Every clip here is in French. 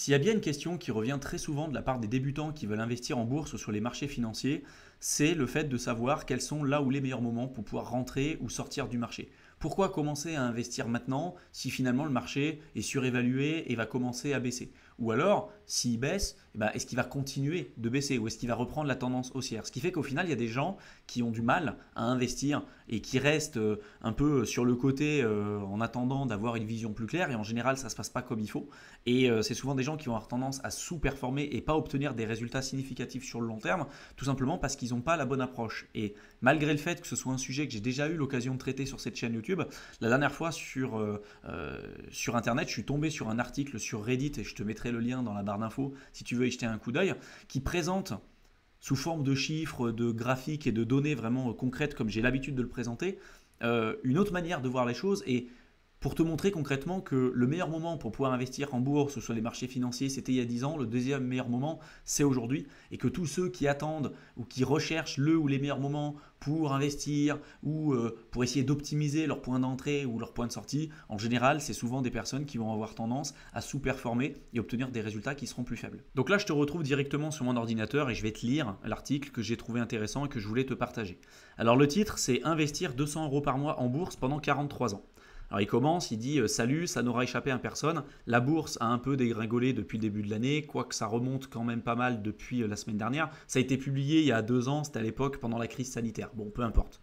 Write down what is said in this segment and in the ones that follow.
S'il y a bien une question qui revient très souvent de la part des débutants qui veulent investir en bourse ou sur les marchés financiers, c'est le fait de savoir quels sont là où les meilleurs moments pour pouvoir rentrer ou sortir du marché. Pourquoi commencer à investir maintenant si finalement le marché est surévalué et va commencer à baisser? Ou alors, s'il baisse, est-ce qu'il va continuer de baisser ou est-ce qu'il va reprendre la tendance haussière? Ce qui fait qu'au final, il y a des gens qui ont du mal à investir et qui restent un peu sur le côté en attendant d'avoir une vision plus claire et en général, ça ne se passe pas comme il faut. Et c'est souvent des gens qui vont avoir tendance à sous-performer et pas obtenir des résultats significatifs sur le long terme, tout simplement parce qu'ils n'ont pas la bonne approche. Et malgré le fait que ce soit un sujet que j'ai déjà eu l'occasion de traiter sur cette chaîne YouTube, la dernière fois sur Internet, je suis tombé sur un article sur Reddit, et je te mettrai le lien dans la barre d'infos si tu veux y jeter un coup d'œil, qui présente sous forme de chiffres, de graphiques et de données vraiment concrètes comme j'ai l'habitude de le présenter, une autre manière de voir les choses et pour te montrer concrètement que le meilleur moment pour pouvoir investir en bourse ou sur les marchés financiers, c'était il y a 10 ans, le deuxième meilleur moment, c'est aujourd'hui, et que tous ceux qui attendent ou qui recherchent le ou les meilleurs moments pour investir ou pour essayer d'optimiser leur point d'entrée ou leur point de sortie, en général, c'est souvent des personnes qui vont avoir tendance à sous-performer et obtenir des résultats qui seront plus faibles. Donc là, je te retrouve directement sur mon ordinateur et je vais te lire l'article que j'ai trouvé intéressant et que je voulais te partager. Alors le titre, c'est Investir 200 euros par mois en bourse pendant 43 ans. Alors il commence, il dit salut, ça n'aura échappé à personne. La bourse a un peu dégringolé depuis le début de l'année, quoique ça remonte quand même pas mal depuis la semaine dernière. Ça a été publié il y a 2 ans, c'était à l'époque pendant la crise sanitaire. Bon, peu importe.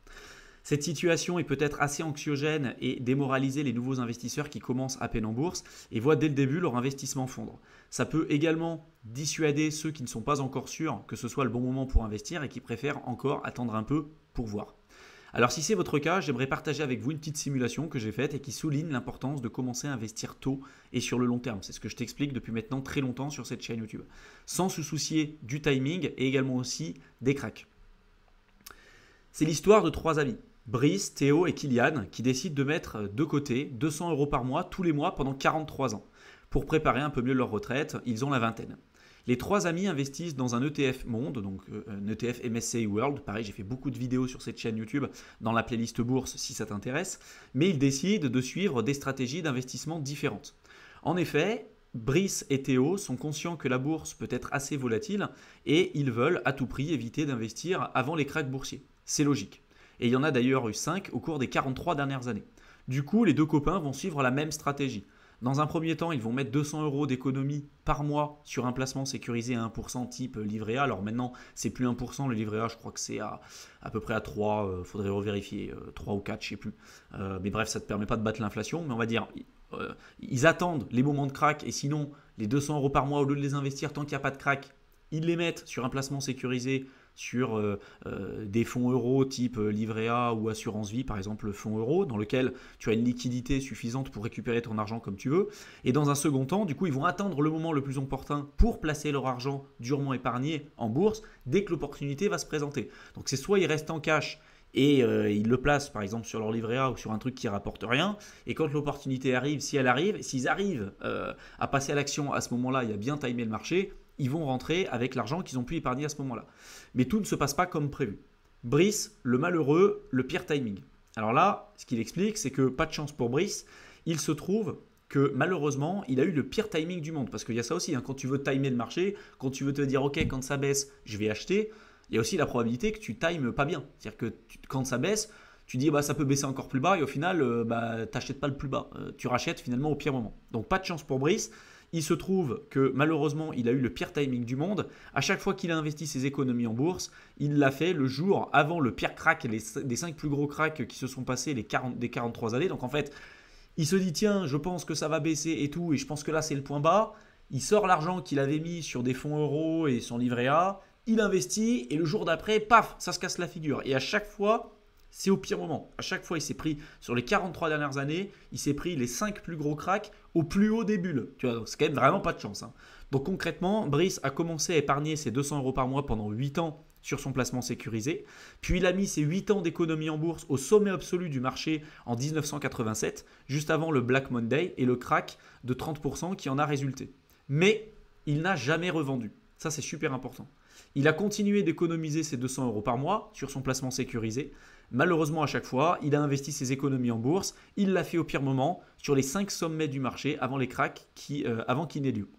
Cette situation est peut-être assez anxiogène et démoraliser les nouveaux investisseurs qui commencent à peine en bourse et voient dès le début leur investissement fondre. Ça peut également dissuader ceux qui ne sont pas encore sûrs que ce soit le bon moment pour investir et qui préfèrent encore attendre un peu pour voir. Alors si c'est votre cas, j'aimerais partager avec vous une petite simulation que j'ai faite et qui souligne l'importance de commencer à investir tôt et sur le long terme. C'est ce que je t'explique depuis maintenant très longtemps sur cette chaîne YouTube. Sans se soucier du timing et également aussi des cracks. C'est l'histoire de 3 amis, Brice, Théo et Kylian, qui décident de mettre de côté 200 euros par mois tous les mois pendant 43 ans. Pour préparer un peu mieux leur retraite, ils ont la vingtaine. Les 3 amis investissent dans un ETF Monde, donc un ETF MSCI World. Pareil, j'ai fait beaucoup de vidéos sur cette chaîne YouTube dans la playlist bourse si ça t'intéresse. Mais ils décident de suivre des stratégies d'investissement différentes. En effet, Brice et Théo sont conscients que la bourse peut être assez volatile et ils veulent à tout prix éviter d'investir avant les cracks boursiers. C'est logique. Et il y en a d'ailleurs eu 5 au cours des 43 dernières années. Du coup, les 2 copains vont suivre la même stratégie. Dans un premier temps, ils vont mettre 200 euros d'économie par mois sur un placement sécurisé à 1% type livret A. Alors maintenant, c'est plus 1%, le livret A, je crois que c'est à peu près à 3, il faudrait revérifier, 3 ou 4, je ne sais plus. Mais bref, ça ne te permet pas de battre l'inflation, mais on va dire, ils attendent les moments de crack et sinon, les 200 euros par mois, au lieu de les investir tant qu'il n'y a pas de crack, ils les mettent sur un placement sécurisé sur des fonds euros type livret A ou assurance vie, par exemple le fonds euro, dans lequel tu as une liquidité suffisante pour récupérer ton argent comme tu veux. Et dans un second temps, du coup, ils vont attendre le moment le plus opportun pour placer leur argent durement épargné en bourse dès que l'opportunité va se présenter. Donc c'est soit ils restent en cash et ils le placent par exemple sur leur livret A ou sur un truc qui rapporte rien, et quand l'opportunité arrive, si elle arrive, s'ils arrivent à passer à l'action à ce moment-là, il y a bien timé le marché, ils vont rentrer avec l'argent qu'ils ont pu épargner à ce moment-là. Mais tout ne se passe pas comme prévu. Brice, le malheureux, le pire timing. Alors là, ce qu'il explique, c'est que pas de chance pour Brice, il se trouve que malheureusement, il a eu le pire timing du monde. Parce qu'il y a ça aussi, quand tu veux timer le marché, quand tu veux te dire, ok, quand ça baisse, je vais acheter, il y a aussi la probabilité que tu times pas bien. C'est-à-dire que quand ça baisse, tu dis ça peut baisser encore plus bas et au final, tu n'achètes pas le plus bas. Tu rachètes finalement au pire moment. Donc pas de chance pour Brice. Il se trouve que malheureusement, il a eu le pire timing du monde. À chaque fois qu'il a investi ses économies en bourse, il l'a fait le jour avant le pire crack, des 5 plus gros cracks qui se sont passés des 43 années. Donc en fait, il se dit tiens, je pense que ça va baisser et tout, et je pense que là c'est le point bas. Il sort l'argent qu'il avait mis sur des fonds euros et son livret A, il investit et le jour d'après, paf, ça se casse la figure. Et à chaque fois, c'est au pire moment. À chaque fois, il s'est pris, sur les 43 dernières années, il s'est pris les 5 plus gros cracks au plus haut des bulles. Tu vois, c'est quand même vraiment pas de chance. Donc concrètement, Brice a commencé à épargner ses 200 euros par mois pendant 8 ans sur son placement sécurisé. Puis il a mis ses 8 ans d'économie en bourse au sommet absolu du marché en 1987, juste avant le Black Monday et le crack de 30% qui en a résulté. Mais il n'a jamais revendu. Ça, c'est super important. Il a continué d'économiser ses 200 euros par mois sur son placement sécurisé. Malheureusement, à chaque fois, il a investi ses économies en bourse. Il l'a fait au pire moment sur les 5 sommets du marché avant les cracks avant qu'il n'ait lieu.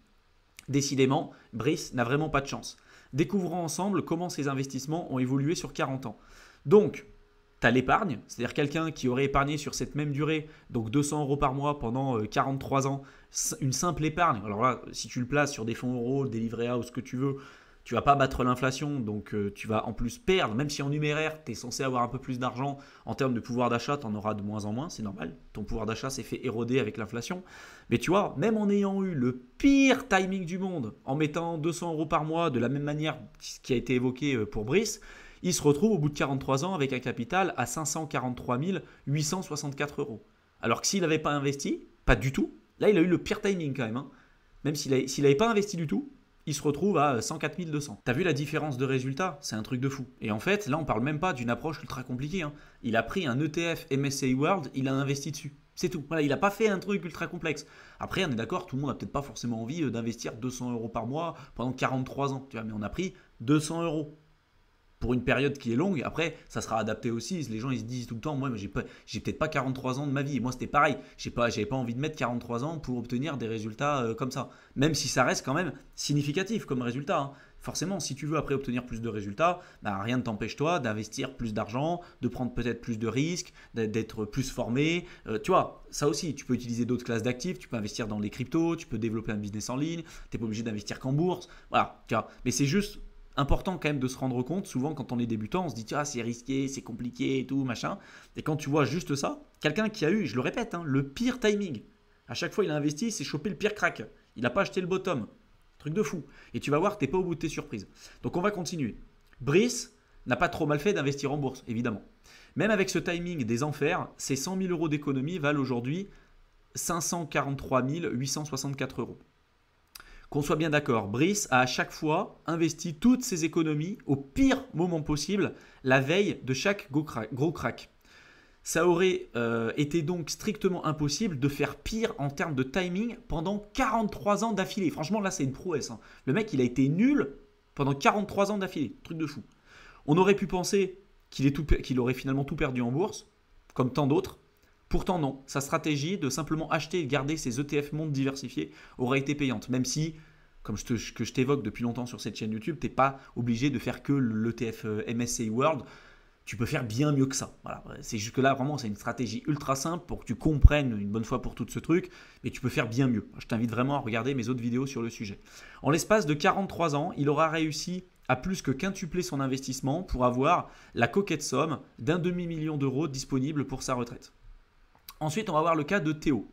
Décidément, Brice n'a vraiment pas de chance. Découvrons ensemble comment ces investissements ont évolué sur 40 ans. Donc, tu as l'épargne, c'est-à-dire quelqu'un qui aurait épargné sur cette même durée, donc 200 euros par mois pendant 43 ans, une simple épargne. Alors là, si tu le places sur des fonds euros, des livrets A ou ce que tu veux, tu vas pas battre l'inflation, donc tu vas en plus perdre, même si en numéraire, tu es censé avoir un peu plus d'argent, en termes de pouvoir d'achat, tu en auras de moins en moins, c'est normal. Ton pouvoir d'achat s'est fait éroder avec l'inflation. Mais tu vois, même en ayant eu le pire timing du monde, en mettant 200 euros par mois, de la même manière qui a été évoqué pour Brice, il se retrouve au bout de 43 ans avec un capital à 543 864 euros. Alors que s'il n'avait pas investi, pas du tout, là il a eu le pire timing quand même, hein. Même s'il n'avait pas investi du tout, il se retrouve à 104 200. T'as vu la différence de résultat? C'est un truc de fou. Et en fait, là, on parle même pas d'une approche ultra compliquée, hein. Il a pris un ETF MSCI World, il a investi dessus. C'est tout. Voilà, il n'a pas fait un truc ultra complexe. Après, on est d'accord, tout le monde n'a peut-être pas forcément envie d'investir 200 euros par mois pendant 43 ans. Tu vois, mais on a pris 200 euros pour une période qui est longue. Après, ça sera adapté aussi. Les gens, ils se disent tout le temps, moi, j'ai peut-être pas 43 ans de ma vie. Et moi, c'était pareil. J'avais pas envie de mettre 43 ans pour obtenir des résultats comme ça. Même si ça reste quand même significatif comme résultat, hein. Forcément, si tu veux après obtenir plus de résultats, bah, rien ne t'empêche toi d'investir plus d'argent, de prendre peut-être plus de risques, d'être plus formé. Tu vois, ça aussi, tu peux utiliser d'autres classes d'actifs, tu peux investir dans les cryptos, tu peux développer un business en ligne, tu n'es pas obligé d'investir qu'en bourse. Voilà, tu vois. Mais c'est juste important quand même de se rendre compte. Souvent, quand on est débutant, on se dit ah, c'est risqué, c'est compliqué et tout, machin. Et quand tu vois juste ça, quelqu'un qui a eu, je le répète, hein, le pire timing, à chaque fois il a investi, il s'est chopé le pire crack. Il n'a pas acheté le bottom. Truc de fou. Et tu vas voir que tu n'es pas au bout de tes surprises. Donc on va continuer. Brice n'a pas trop mal fait d'investir en bourse, évidemment. Même avec ce timing des enfers, ces 100 000 euros d'économie valent aujourd'hui 543 864 euros. Qu'on soit bien d'accord, Brice a à chaque fois investi toutes ses économies au pire moment possible, la veille de chaque gros crack. Ça aurait été donc strictement impossible de faire pire en termes de timing pendant 43 ans d'affilée. Franchement, là, c'est une prouesse, hein. Le mec, il a été nul pendant 43 ans d'affilée. Truc de fou. On aurait pu penser qu'il aurait finalement tout perdu en bourse, comme tant d'autres. Pourtant, non. Sa stratégie de simplement acheter et garder ses ETF monde diversifiés aurait été payante. Même si, comme je t'évoque depuis longtemps sur cette chaîne YouTube, tu n'es pas obligé de faire que l'ETF MSCI World. Tu peux faire bien mieux que ça. Voilà. C'est jusque là, vraiment, c'est une stratégie ultra simple pour que tu comprennes une bonne fois pour toutes ce truc, mais tu peux faire bien mieux. Je t'invite vraiment à regarder mes autres vidéos sur le sujet. En l'espace de 43 ans, il aura réussi à plus que quintupler son investissement pour avoir la coquette somme d'1 demi-million d'euros disponible pour sa retraite. Ensuite, on va voir le cas de Théo.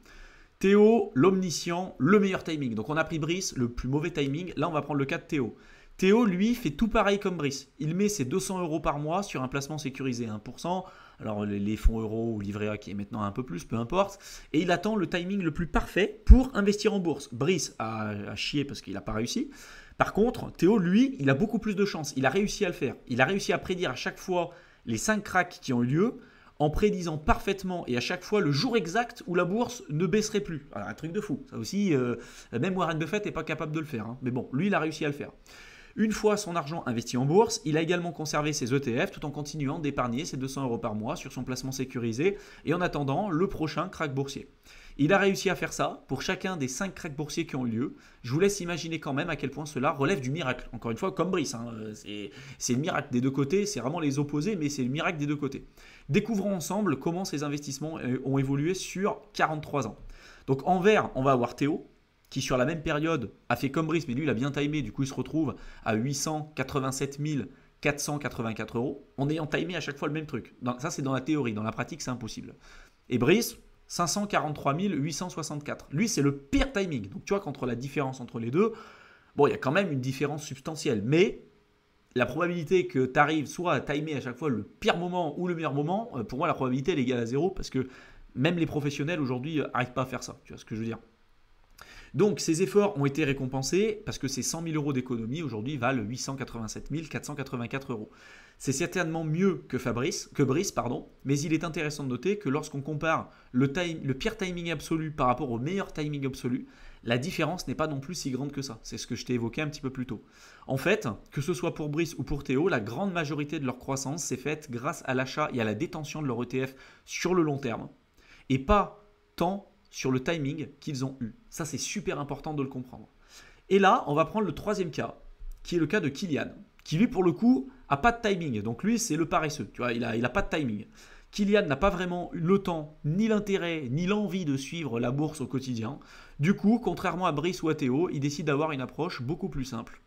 Théo, l'omniscient, le meilleur timing. Donc on a pris Brice, le plus mauvais timing. Là, on va prendre le cas de Théo. Théo, lui, fait tout pareil comme Brice. Il met ses 200 euros par mois sur un placement sécurisé à 1%. Alors les fonds euros ou livret A qui est maintenant un peu plus, peu importe. Et il attend le timing le plus parfait pour investir en bourse. Brice a chié parce qu'il n'a pas réussi. Par contre, Théo, lui, il a beaucoup plus de chance. Il a réussi à le faire. Il a réussi à prédire à chaque fois les 5 cracks qui ont eu lieu, en prédisant parfaitement et à chaque fois le jour exact où la bourse ne baisserait plus. Alors, un truc de fou. Ça aussi, même Warren Buffett n'est pas capable de le faire, hein. Mais bon, lui, il a réussi à le faire. Une fois son argent investi en bourse, il a également conservé ses ETF tout en continuant d'épargner ses 200 euros par mois sur son placement sécurisé et en attendant le prochain crack boursier. Il a réussi à faire ça pour chacun des 5 cracks boursiers qui ont eu lieu. Je vous laisse imaginer quand même à quel point cela relève du miracle. Encore une fois, comme Brice, hein, c'est le miracle des deux côtés, c'est vraiment les opposés, mais c'est le miracle des deux côtés. Découvrons ensemble comment ces investissements ont évolué sur 43 ans. Donc en vert, on va avoir Théo, qui sur la même période a fait comme Brice, mais lui il a bien timé, du coup il se retrouve à 887 484 euros, en ayant timé à chaque fois le même truc. Ça c'est dans la théorie, dans la pratique c'est impossible. Et Brice, 543 864. Lui c'est le pire timing. Donc tu vois qu'entre la différence entre les deux, bon il y a quand même une différence substantielle, mais la probabilité que tu arrives soit à timer à chaque fois le pire moment ou le meilleur moment, pour moi la probabilité elle est égale à 0 parce que même les professionnels aujourd'hui n'arrivent pas à faire ça. Tu vois ce que je veux dire ? Donc ces efforts ont été récompensés parce que ces 100 000 euros d'économie aujourd'hui valent 887 484 euros. C'est certainement mieux que Brice, mais il est intéressant de noter que lorsqu'on compare le pire timing absolu par rapport au meilleur timing absolu, la différence n'est pas non plus si grande que ça. C'est ce que je t'ai évoqué un petit peu plus tôt. En fait, que ce soit pour Brice ou pour Théo, la grande majorité de leur croissance s'est faite grâce à l'achat et à la détention de leur ETF sur le long terme et pas tant sur le timing qu'ils ont eu. Ça, c'est super important de le comprendre. Et là, on va prendre le troisième cas, qui est le cas de Kylian, qui lui, pour le coup, a pas de timing. Donc lui, c'est le paresseux, tu vois, il a pas de timing. Kylian n'a pas vraiment le temps, ni l'intérêt, ni l'envie de suivre la bourse au quotidien. Du coup, contrairement à Brice ou à Théo, il décide d'avoir une approche beaucoup plus simple.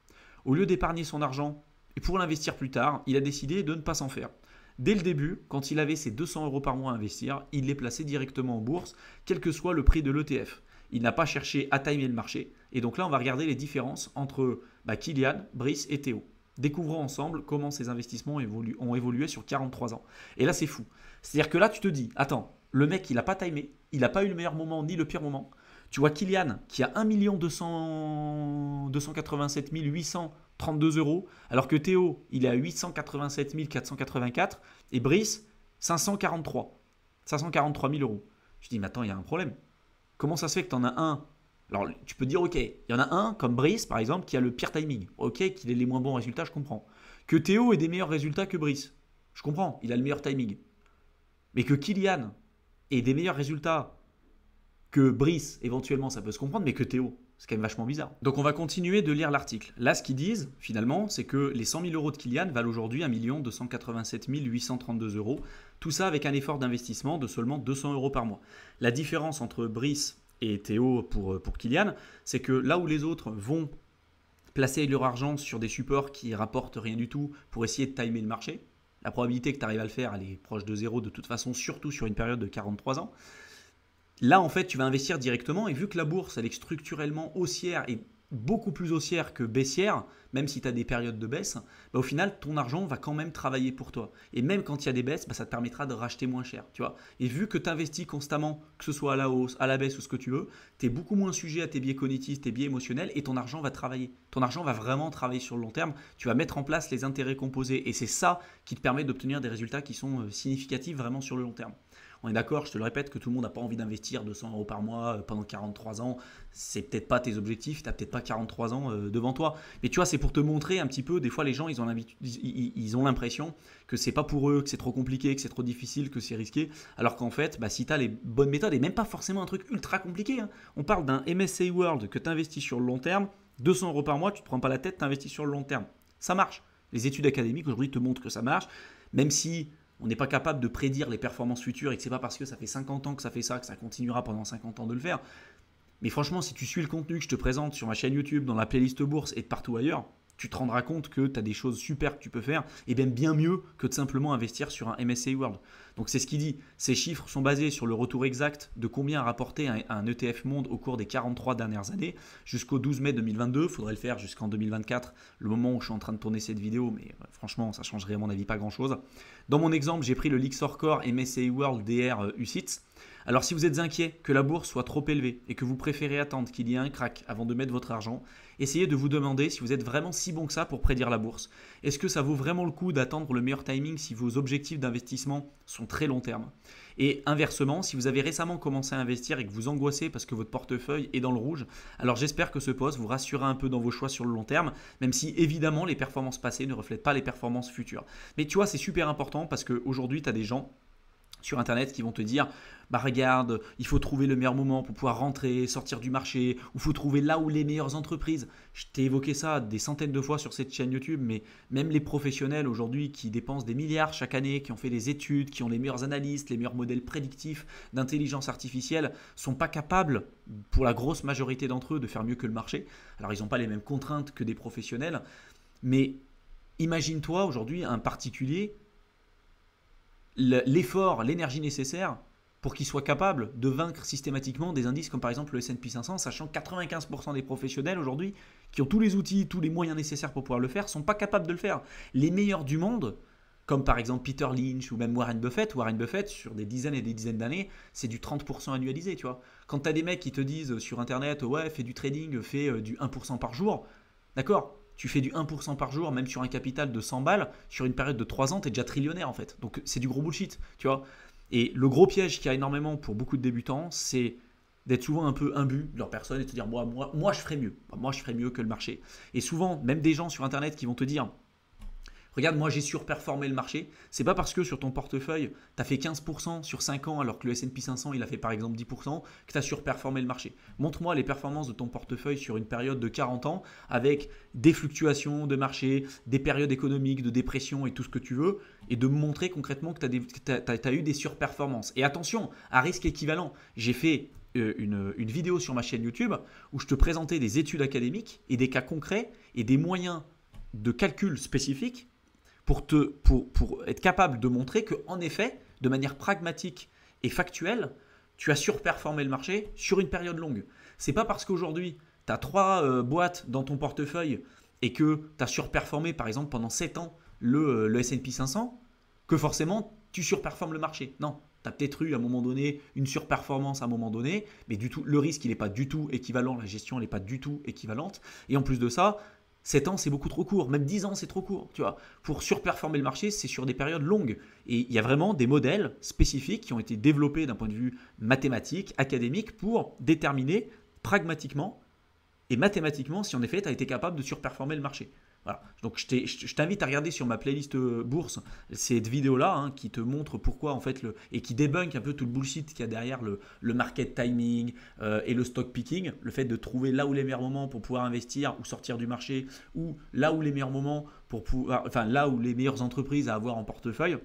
Au lieu d'épargner son argent et pour l'investir plus tard, il a décidé de ne pas s'en faire. Dès le début, quand il avait ses 200 euros par mois à investir, il les plaçait directement en bourse, quel que soit le prix de l'ETF. Il n'a pas cherché à timer le marché. Et donc là, on va regarder les différences entre Kylian, Brice et Théo. Découvrons ensemble comment ces investissements ont évolué sur 43 ans. Et là, c'est fou. C'est-à-dire que là, tu te dis, attends, le mec, il n'a pas timé, il n'a pas eu le meilleur moment ni le pire moment. Tu vois Kylian qui a 1 287 832 euros, alors que Théo, il est à 887 484 et Brice, 543 000 euros. Je dis, mais attends, il y a un problème. Comment ça se fait que tu en as un? Alors, tu peux dire, ok, il y en a un, comme Brice, par exemple, qui a le pire timing. Ok, qu'il ait les moins bons résultats, je comprends. Que Théo ait des meilleurs résultats que Brice. Je comprends, il a le meilleur timing. Mais que Kylian ait des meilleurs résultats que Brice, éventuellement, ça peut se comprendre, mais que Théo, c'est quand même vachement bizarre. Donc, on va continuer de lire l'article. Là, ce qu'ils disent, finalement, c'est que les 100 000 euros de Kylian valent aujourd'hui 1 287 832 euros. Tout ça avec un effort d'investissement de seulement 200 euros par mois. La différence entre Brice et Théo pour Kylian, c'est que là où les autres vont placer leur argent sur des supports qui rapportent rien du tout pour essayer de timer le marché, la probabilité que tu arrives à le faire, elle est proche de zéro de toute façon, surtout sur une période de 43 ans. Là, en fait, tu vas investir directement et vu que la bourse, elle est structurellement haussière et beaucoup plus haussière que baissière, même si tu as des périodes de baisse, au final, ton argent va quand même travailler pour toi. Et même quand il y a des baisses, ça te permettra de racheter moins cher. Tu vois. Et vu que tu investis constamment, que ce soit à la hausse, à la baisse ou ce que tu veux, tu es beaucoup moins sujet à tes biais cognitifs, tes biais émotionnels et ton argent va travailler. Ton argent va vraiment travailler sur le long terme. Tu vas mettre en place les intérêts composés et c'est ça qui te permet d'obtenir des résultats qui sont significatifs vraiment sur le long terme. On est d'accord, je te le répète, que tout le monde n'a pas envie d'investir 200 euros par mois pendant 43 ans. C'est peut-être pas tes objectifs, tu n'as peut-être pas 43 ans devant toi. Mais tu vois, c'est pour te montrer un petit peu, des fois les gens, ils ont l'impression que c'est pas pour eux, que c'est trop compliqué, que c'est trop difficile, que c'est risqué. Alors qu'en fait, si tu as les bonnes méthodes, et même pas forcément un truc ultra compliqué, hein. On parle d'un MSCI World que tu investis sur le long terme, 200 euros par mois, tu ne te prends pas la tête, tu investis sur le long terme. Ça marche. Les études académiques aujourd'hui te montrent que ça marche, même si on n'est pas capable de prédire les performances futures et que ce n'est pas parce que ça fait 50 ans que ça fait ça, que ça continuera pendant 50 ans de le faire. Mais franchement, si tu suis le contenu que je te présente sur ma chaîne YouTube, dans la playlist bourse et de partout ailleurs, tu te rendras compte que tu as des choses super que tu peux faire et même bien mieux que de simplement investir sur un MSCI World. Donc c'est ce qu'il dit. Ces chiffres sont basés sur le retour exact de combien a rapporté un ETF Monde au cours des 43 dernières années jusqu'au 12 mai 2022. Il faudrait le faire jusqu'en 2024, le moment où je suis en train de tourner cette vidéo, mais franchement, ça changerait à mon avis pas grand-chose. Dans mon exemple, j'ai pris le Lixor Core MSCI World DR UCITS. Alors si vous êtes inquiet que la bourse soit trop élevée et que vous préférez attendre qu'il y ait un crack avant de mettre votre argent, essayez de vous demander si vous êtes vraiment si bon que ça pour prédire la bourse. Est-ce que ça vaut vraiment le coup d'attendre le meilleur timing si vos objectifs d'investissement sont très long terme? Et inversement, si vous avez récemment commencé à investir et que vous angoissez parce que votre portefeuille est dans le rouge, alors j'espère que ce post vous rassurera un peu dans vos choix sur le long terme, même si évidemment les performances passées ne reflètent pas les performances futures. Mais tu vois, c'est super important parce qu'aujourd'hui, tu as des gens sur internet qui vont te dire regarde, il faut trouver le meilleur moment pour pouvoir rentrer, sortir du marché, ou il faut trouver là où les meilleures entreprises. Je t'ai évoqué ça des centaines de fois sur cette chaîne YouTube, mais même les professionnels aujourd'hui qui dépensent des milliards chaque année, qui ont fait des études, qui ont les meilleurs analystes, les meilleurs modèles prédictifs d'intelligence artificielle, sont pas capables, pour la grosse majorité d'entre eux, de faire mieux que le marché. Alors ils n'ont pas les mêmes contraintes que des professionnels, mais imagine-toi aujourd'hui un particulier, l'effort, l'énergie nécessaire pour qu'il soit capable de vaincre systématiquement des indices comme par exemple le S&P 500, sachant que 95% des professionnels aujourd'hui qui ont tous les outils, tous les moyens nécessaires pour pouvoir le faire, ne sont pas capables de le faire. Les meilleurs du monde, comme par exemple Peter Lynch ou même Warren Buffett, sur des dizaines et des dizaines d'années, c'est du 30% annualisé. Tu vois. Quand tu as des mecs qui te disent sur Internet, ouais, fais du trading, fais du 1% par jour, d'accord, tu fais du 1% par jour, même sur un capital de 100 balles, sur une période de 3 ans, tu es déjà trillionnaire en fait. Donc c'est du gros bullshit, tu vois. Et le gros piège qu'il y a énormément pour beaucoup de débutants, c'est d'être souvent un peu imbu de leur personne et de te dire moi je ferais mieux. Moi je ferais mieux que le marché. Et souvent, même des gens sur Internet qui vont te dire Regarde, moi j'ai surperformé le marché. C'est pas parce que sur ton portefeuille, tu as fait 15% sur 5 ans alors que le S&P 500 il a fait par exemple 10% que tu as surperformé le marché. Montre-moi les performances de ton portefeuille sur une période de 40 ans avec des fluctuations de marché, des périodes économiques, de dépression et tout ce que tu veux et de me montrer concrètement que tu as eu des surperformances. Et attention, à risque équivalent, j'ai fait une vidéo sur ma chaîne YouTube où je te présentais des études académiques et des cas concrets et des moyens de calcul spécifiques pour être capable de montrer qu'en effet, de manière pragmatique et factuelle, tu as surperformé le marché sur une période longue. Ce n'est pas parce qu'aujourd'hui, tu as 3 boîtes dans ton portefeuille et que tu as surperformé, par exemple, pendant 7 ans le S&P 500, que forcément, tu surperformes le marché. Non, tu as peut-être eu à un moment donné une surperformance à un moment donné, mais du tout, le risque, il n'est pas du tout équivalent, la gestion, elle n'est pas du tout équivalente. Et en plus de ça, 7 ans, c'est beaucoup trop court. Même 10 ans, c'est trop court. Tu vois. Pour surperformer le marché, c'est sur des périodes longues. Et il y a vraiment des modèles spécifiques qui ont été développés d'un point de vue mathématique, académique, pour déterminer pragmatiquement et mathématiquement si en effet tu as été capable de surperformer le marché. Voilà. Donc je t'invite à regarder sur ma playlist bourse cette vidéo-là qui te montre pourquoi en fait et qui débunk un peu tout le bullshit qu'il y a derrière le market timing et le stock picking, le fait de trouver là où les meilleurs moments pour pouvoir investir ou sortir du marché ou là où les meilleurs moments pour pouvoir, enfin là où les meilleures entreprises à avoir en portefeuille.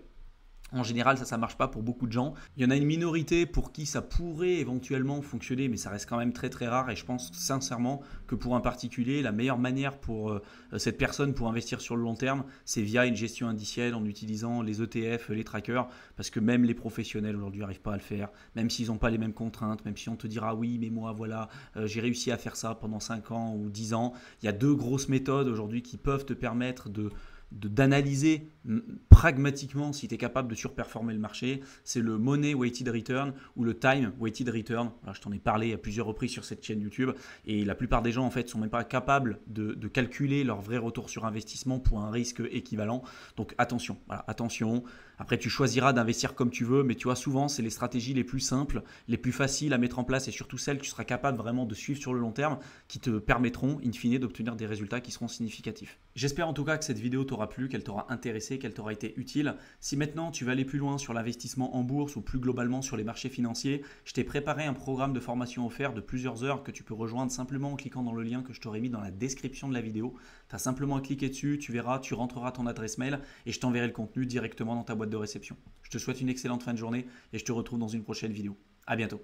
En général, ça ne marche pas pour beaucoup de gens. Il y en a une minorité pour qui ça pourrait éventuellement fonctionner, mais ça reste quand même très très rare. Et je pense sincèrement que pour un particulier, la meilleure manière pour cette personne pour investir sur le long terme, c'est via une gestion indicielle en utilisant les ETF, les trackers, parce que même les professionnels aujourd'hui n'arrivent pas à le faire, même s'ils n'ont pas les mêmes contraintes, même si on te dira oui, mais moi voilà, j'ai réussi à faire ça pendant 5 ans ou 10 ans. Il y a 2 grosses méthodes aujourd'hui qui peuvent te permettre d'analyser pragmatiquement si tu es capable de surperformer le marché. C'est le Money Weighted Return ou le Time Weighted Return. Alors, je t'en ai parlé à plusieurs reprises sur cette chaîne YouTube et la plupart des gens en fait sont même pas capables de calculer leur vrai retour sur investissement pour un risque équivalent. Donc attention, voilà, attention. Après, tu choisiras d'investir comme tu veux, mais tu vois, souvent, c'est les stratégies les plus simples, les plus faciles à mettre en place et surtout celles que tu seras capable vraiment de suivre sur le long terme qui te permettront, in fine, d'obtenir des résultats qui seront significatifs. J'espère en tout cas que cette vidéo t'aura plu, qu'elle t'aura intéressé, qu'elle t'aura été utile. Si maintenant tu veux aller plus loin sur l'investissement en bourse ou plus globalement sur les marchés financiers, je t'ai préparé un programme de formation offert de plusieurs heures que tu peux rejoindre simplement en cliquant dans le lien que je t'aurai mis dans la description de la vidéo. Tu as simplement à cliquer dessus, tu verras, tu rentreras ton adresse mail et je t'enverrai le contenu directement dans ta boîte de réception. Je te souhaite une excellente fin de journée et je te retrouve dans une prochaine vidéo. À bientôt.